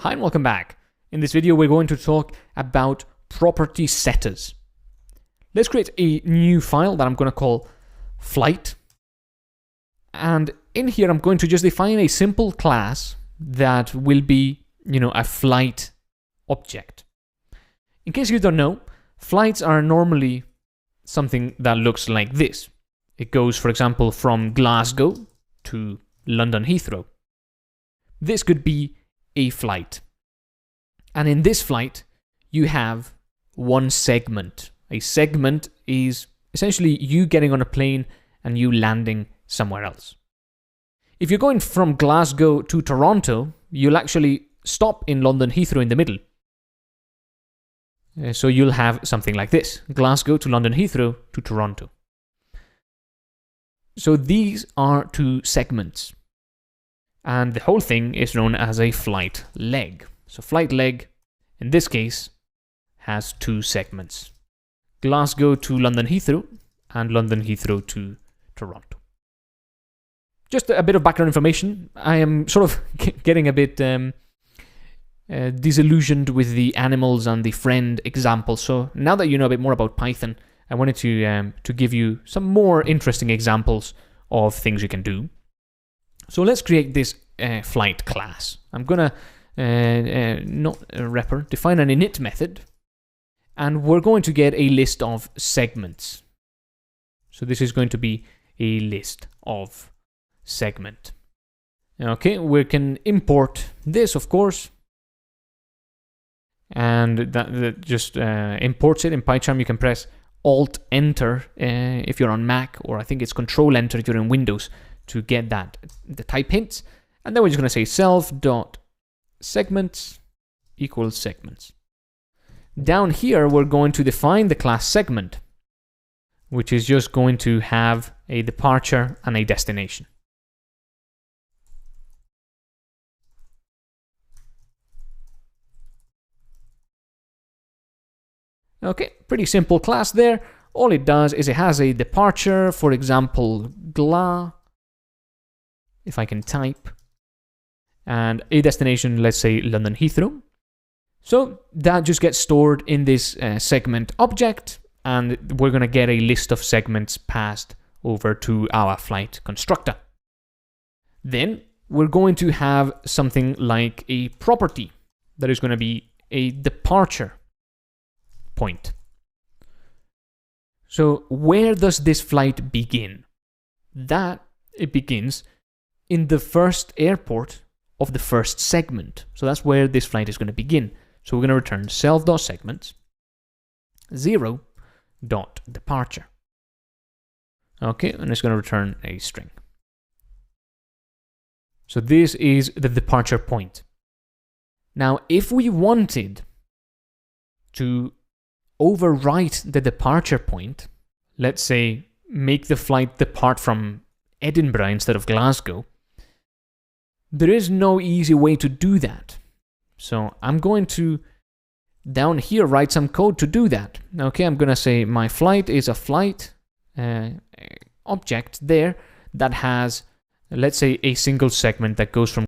Hi and welcome back. In this video, we're going to talk about property setters. Let's create a new file that I'm going to call flight. And in here, I'm going to just define a simple class that will be, a flight object. In case you don't know, flights are normally something that looks like this. It goes, for example, from Glasgow to London Heathrow. This could be a flight. And in this flight, you have one segment. A segment is essentially you getting on a plane and you landing somewhere else. If you're going from Glasgow to Toronto, you'll actually stop in London Heathrow in the middle. So you'll have something like this: Glasgow to London Heathrow to Toronto. So these are two segments. And the whole thing is known as a flight leg. So flight leg, in this case, has two segments: Glasgow to London Heathrow and London Heathrow to Toronto. Just a bit of background information. I am sort of getting a bit disillusioned with the animals and the friend example. So now that you know a bit more about Python, I wanted to give you some more interesting examples of things you can do. So let's create this flight class. I'm gonna not a wrapper, define an init method, and we're going to get a list of segments. So this is going to be a list of segment. Okay, we can import this, of course, and that just imports it. In PyCharm, you can press Alt-Enter if you're on Mac, or I think it's Control-Enter if you're in Windows, to get the type hints. And then we're just going to say self.segments equals segments. Down here, we're going to define the class segment, which is just going to have a departure and a destination. Okay, pretty simple class there. All it does is it has a departure, for example, GLA, if I can type, and a destination, let's say London Heathrow. So that just gets stored in this segment object, and we're going to get a list of segments passed over to our flight constructor. Then we're going to have something like a property that is going to be a departure point. So where does this flight begin? It begins in the first airport of the first segment. So that's where this flight is going to begin. So we're going to return self.segments 0.departure. Okay, and it's going to return a string. So this is the departure point. Now, if we wanted to overwrite the departure point, let's say make the flight depart from Edinburgh instead of Glasgow, there is no easy way to do that. So I'm going to, down here, write some code to do that. Okay, I'm going to say my flight is a flight object there that has, let's say, a single segment that goes from